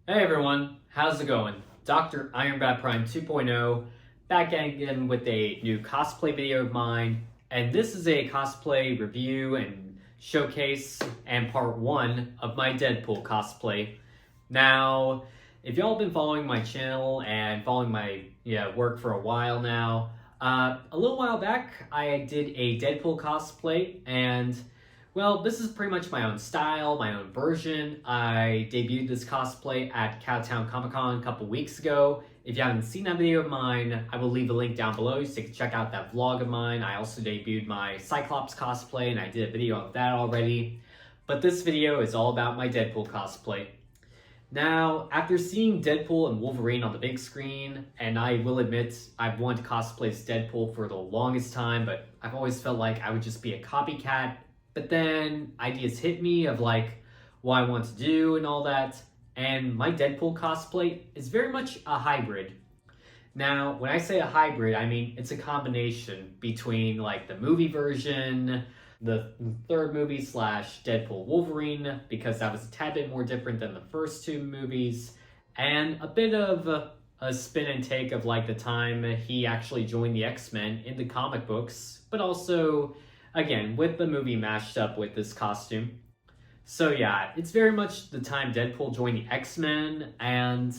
Hey everyone, how's it going? Dr. Ironbat Prime 2.0 back again with a new cosplay video of mine, and this is a cosplay review and showcase and part 1 of my Deadpool cosplay. Now, if y'all been following my channel and following my work for a while now, a little while back I did a Deadpool cosplay, and well, this is pretty much my own style, my own version. I debuted this cosplay at Cowtown Comic Con a couple weeks ago. If you haven't seen that video of mine, I will leave a link down below so you can check out that vlog of mine. I also debuted my Cyclops cosplay and I did a video of that already. But this video is all about my Deadpool cosplay. Now, after seeing Deadpool and Wolverine on the big screen, and I will admit I've wanted to cosplay as Deadpool for the longest time, but I've always felt like I would just be a copycat. But then ideas hit me of like what I want to do and all that. And my Deadpool cosplay is very much a hybrid. Now, when I say a hybrid, I mean it's a combination between like the movie version, the third movie slash Deadpool Wolverine, because that was a tad bit more different than the first two movies, and a bit of a spin and take of like the time he actually joined the X-Men in the comic books, but also again, with the movie mashed up with this costume. So yeah, it's very much the time Deadpool joined the X-Men, and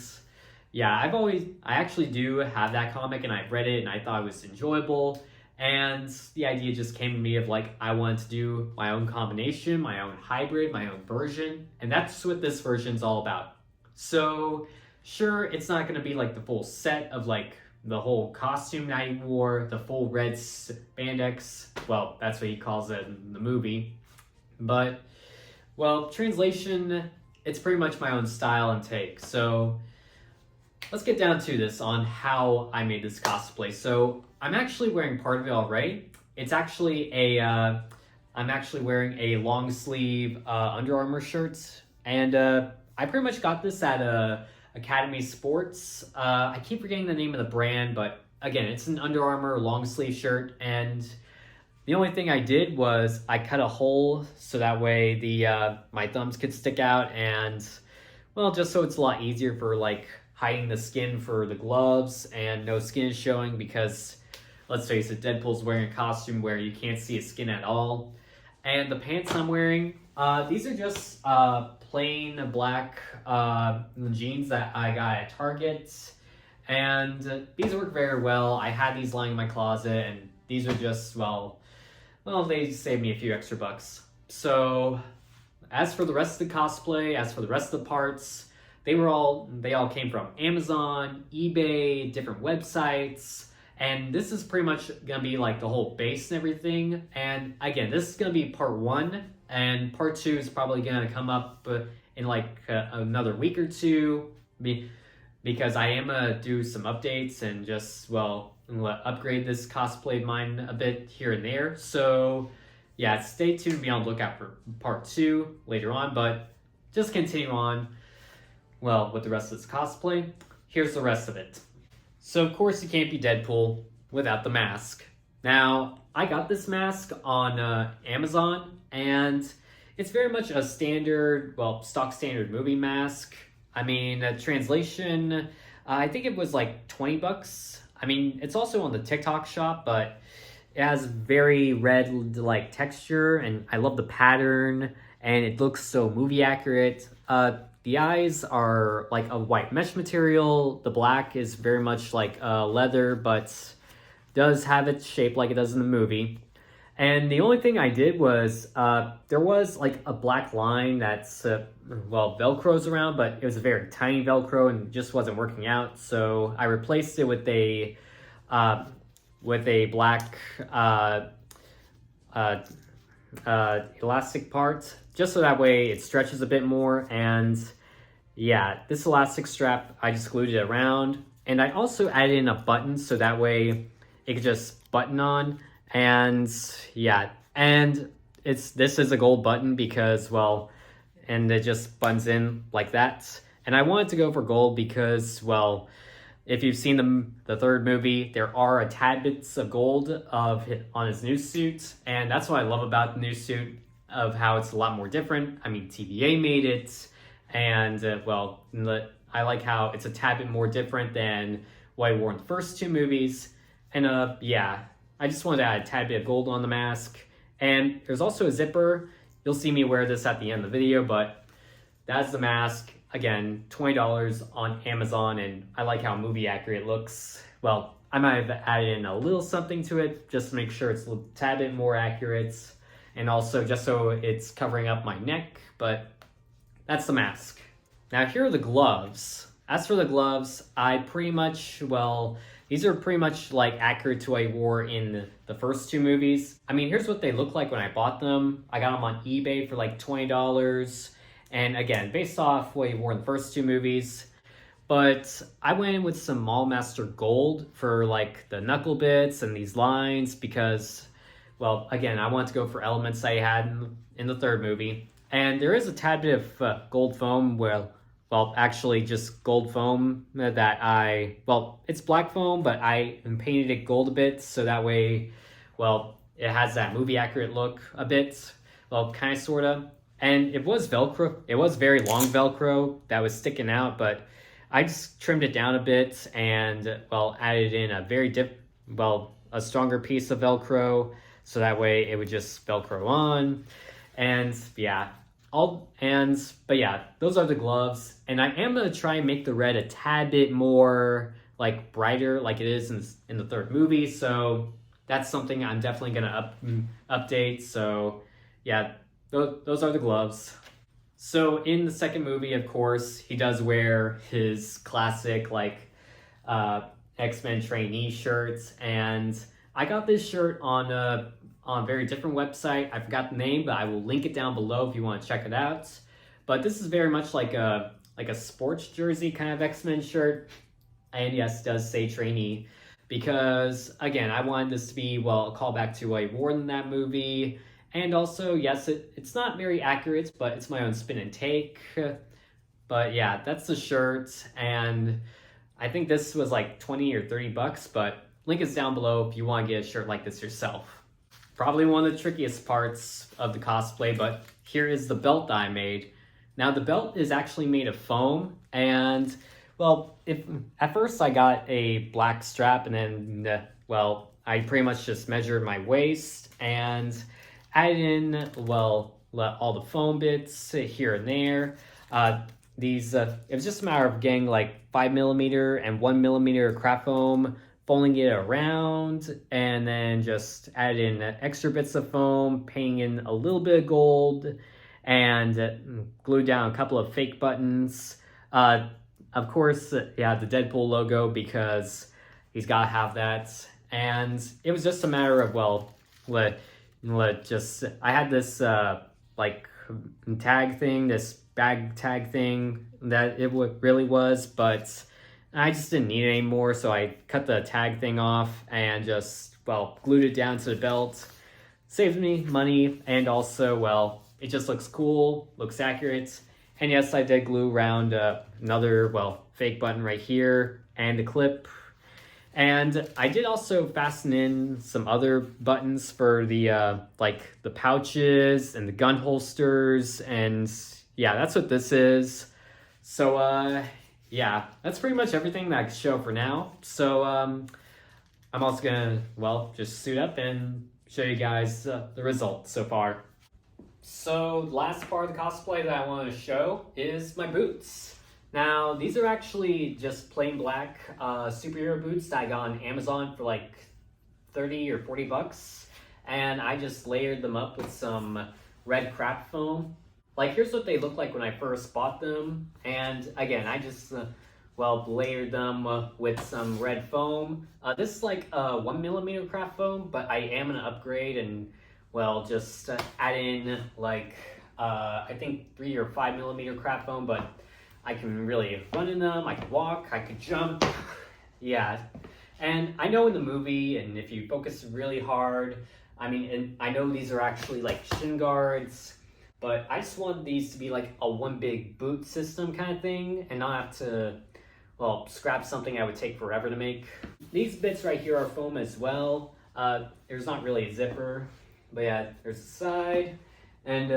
yeah, I actually do have that comic and I've read it and I thought it was enjoyable, and the idea just came to me of like, I wanted to do my own combination, my own hybrid, my own version, and that's what this version's all about. So sure, it's not going to be like the full set of like the whole costume that he wore, the full red spandex. Well, that's what he calls it in the movie. But, well, translation, it's pretty much my own style and take. So, let's get down to this on how I made this cosplay. So, I'm actually wearing part of it already. It's actually I'm actually wearing a long sleeve Under Armour shirt. And I pretty much got this at Academy Sports. I keep forgetting the name of the brand, but again, it's an Under Armour long sleeve shirt, and the only thing I did was I cut a hole so that way the my thumbs could stick out, and well, just so it's a lot easier for like hiding the skin for the gloves and no skin is showing, because let's face it, Deadpool's wearing a costume where you can't see his skin at all. And the pants I'm wearing, these are just plain black jeans that I got at Target, and these work very well. I had these lying in my closet, and these are just, well, they saved me a few extra bucks. So, as for the rest of the cosplay, as for the rest of the parts, they all came from Amazon, eBay, different websites. And this is pretty much gonna be like the whole base and everything. And again, this is gonna be part 1, and part 2 is probably gonna come up in like another week or two, because I am gonna do some updates and just, well, upgrade this cosplay of mine a bit here and there. So yeah, stay tuned, be on the lookout for part 2 later on, but just continue on, well, with the rest of this cosplay. Here's the rest of it. So of course you can't be Deadpool without the mask. Now, I got this mask on Amazon, and it's very much a standard, well, stock standard movie mask. I mean, translation, I think it was like 20 bucks. I mean, it's also on the TikTok shop, but it has very red like texture, and I love the pattern, and it looks so movie accurate. The eyes are like a white mesh material. The black is very much like leather, but does have it shaped like it does in the movie. And the only thing I did was, there was like a black line that's, well, Velcro's around, but it was a very tiny Velcro and just wasn't working out. So I replaced it with a black elastic part, just so that way it stretches a bit more. And yeah, this elastic strap, I just glued it around, and I also added in a button so that way it could just button on. And yeah, and this is a gold button because, well, and it just buttons in like that. And I wanted to go for gold because, well, if you've seen the third movie, there are a tad bits of gold on his new suit, and that's what I love about the new suit, of how it's a lot more different. I mean, TVA made it, And I like how it's a tad bit more different than what I wore in the first two movies. And yeah, I just wanted to add a tad bit of gold on the mask. And there's also a zipper. You'll see me wear this at the end of the video, but that's the mask. Again, $20 on Amazon, and I like how movie accurate it looks. Well, I might have added in a little something to it just to make sure it's a tad bit more accurate, and also just so it's covering up my neck, but that's the mask. Now here are the gloves. As for the gloves, I pretty much, these are pretty much like accurate to what I wore in the first two movies. I mean, here's what they look like when I bought them. I got them on eBay for like $20. And again, based off what I wore in the first two movies. But I went in with some Mall Master Gold for like the knuckle bits and these lines because, again, I wanted to go for elements I had in the third movie. And there is a tad bit of gold foam, actually just gold foam that it's black foam, but I painted it gold a bit so that way, it has that movie accurate look a bit, kind of, sort of. And it was Velcro. It was very long Velcro that was sticking out, but I just trimmed it down a bit and, added in a stronger piece of Velcro so that way it would just Velcro on. And yeah, but yeah, those are the gloves. And I am going to try and make the red a tad bit more like brighter like it is in the third movie. So that's something I'm definitely going to update. So yeah, those are the gloves. So in the second movie, of course, he does wear his classic X-Men trainee shirts, and I got this shirt on a very different website. I forgot the name, but I will link it down below if you want to check it out. But this is very much like a sports jersey kind of X-Men shirt, and yes, it does say trainee because again, I wanted this to be a callback to what I wore in that movie. And also, yes, it's not very accurate, but it's my own spin and take. But yeah, that's the shirt. And I think this was like 20 or $30, but link is down below if you want to get a shirt like this yourself. Probably one of the trickiest parts of the cosplay, but here is the belt that I made. Now the belt is actually made of foam, and at first I got a black strap, and then, I pretty much just measured my waist and added in, all the foam bits here and there. It was just a matter of getting like 5mm and 1mm craft foam, folding it around, and then just add in extra bits of foam, painting in a little bit of gold, and glued down a couple of fake buttons. Of course, the Deadpool logo, because he's got to have that. And it was just a matter of, I had this tag thing, this bag tag thing that it really was, but I just didn't need it anymore, so I cut the tag thing off and just, glued it down to the belt. Saved me money, and also, it just looks cool, looks accurate. And yes, I did glue around another, fake button right here, and a clip. And I did also fasten in some other buttons for the the pouches and the gun holsters, and yeah, that's what this is. So yeah, that's pretty much everything that I can show for now. So I'm also gonna just suit up and show you guys the results so far. So the last part of the cosplay that I want to show is my boots. Now, these are actually just plain black superhero boots that I got on Amazon for like 30 or $40. And I just layered them up with some red craft foam. Here's what they look like when I first bought them. And again, I just, layered them with some red foam. This is like a 1mm craft foam, but I am going to upgrade and, just add in I think 3 or 5mm craft foam, but I can really run in them, I can walk, I could jump, yeah. And I know in the movie, and if you focus really hard, and I know these are actually shin guards, but I just want these to be a one big boot system kind of thing, and not have to, scrap something I would take forever to make. These bits right here are foam as well. There's not really a zipper, but yeah, there's the side, and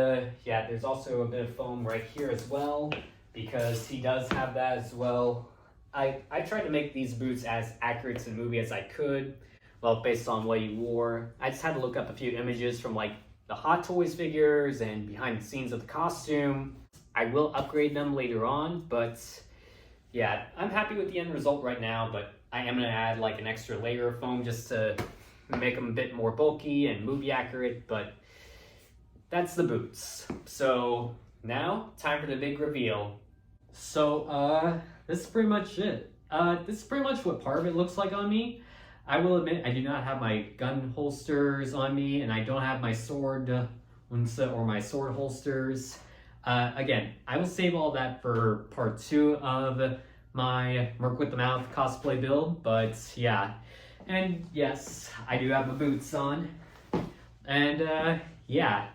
yeah, there's also a bit of foam right here as well, because he does have that as well. I tried to make these boots as accurate to the movie as I could, well, based on what he wore. I just had to look up a few images from like the Hot Toys figures and behind the scenes of the costume. I will upgrade them later on, but yeah, I'm happy with the end result right now, but I am going to add like an extra layer of foam just to make them a bit more bulky and movie accurate, but that's the boots. So now, time for the big reveal. So, this is pretty much it. This is pretty much what part of it looks like on me. I will admit I do not have my gun holsters on me, and I don't have my sword or my sword holsters. Again, I will save all that for part 2 of my Merc with the Mouth cosplay build, but yeah. And yes, I do have my boots on. And yeah,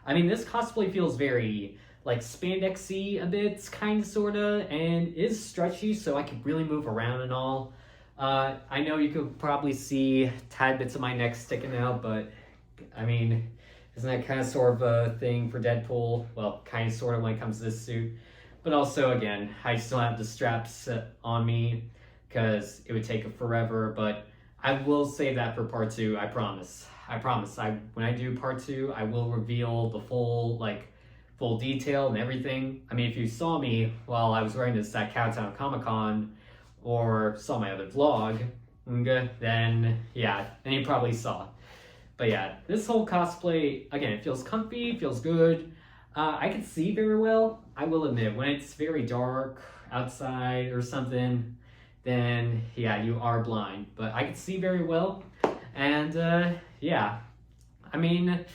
I mean, this cosplay feels very like spandexy a bit, kind of, sorta, and is stretchy, so I can really move around and all. I know you could probably see tad bits of my neck sticking out, but I mean, isn't that kind of sort of a thing for Deadpool? Well, kind of sort of when it comes to this suit. But also, again, I still have the straps on me because it would take forever, but I will save that for part 2, I promise. I promise. When I do part 2, I will reveal the full detail and everything. I mean, if you saw me while I was wearing this at Cowtown Comic Con or saw my other vlog, then yeah, then you probably saw. But yeah, this whole cosplay, again, it feels comfy, feels good. I can see very well. I will admit, when it's very dark outside or something, then yeah, you are blind. But I can see very well, and yeah, I mean,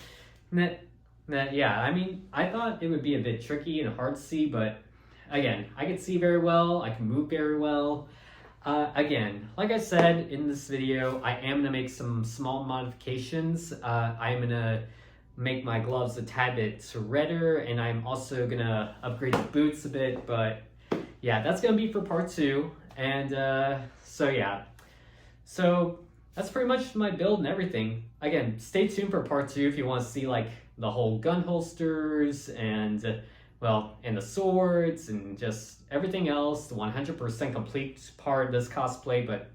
yeah, I mean, I thought it would be a bit tricky and hard to see, but again, I can see very well, I can move very well. Again, like I said in this video, I am going to make some small modifications. I'm going to make my gloves a tad bit redder, and I'm also going to upgrade the boots a bit, but yeah, that's going to be for part 2, and so yeah. So that's pretty much my build and everything. Again, stay tuned for part 2 if you want to see like the whole gun holsters and well, and the swords and just everything else, the 100% complete part of this cosplay. But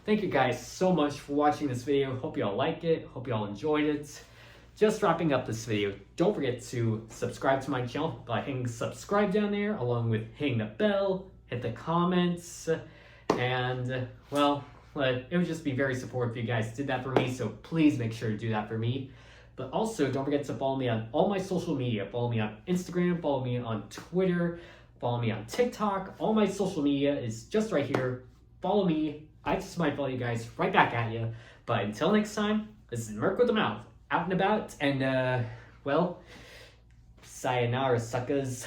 thank you guys so much for watching this video. Hope you all like it. Hope you all enjoyed it. Just wrapping up this video, don't forget to subscribe to my channel by hitting subscribe down there, along with hitting the bell, hit the comments, and well, it would just be very supportive if you guys did that for me, so please make sure to do that for me. But also, don't forget to follow me on all my social media. Follow me on Instagram, follow me on Twitter, follow me on TikTok. All my social media is just right here. Follow me. I just might follow you guys right back at you. But until next time, this is Merc with the Mouth, out and about, and well, sayonara, suckers.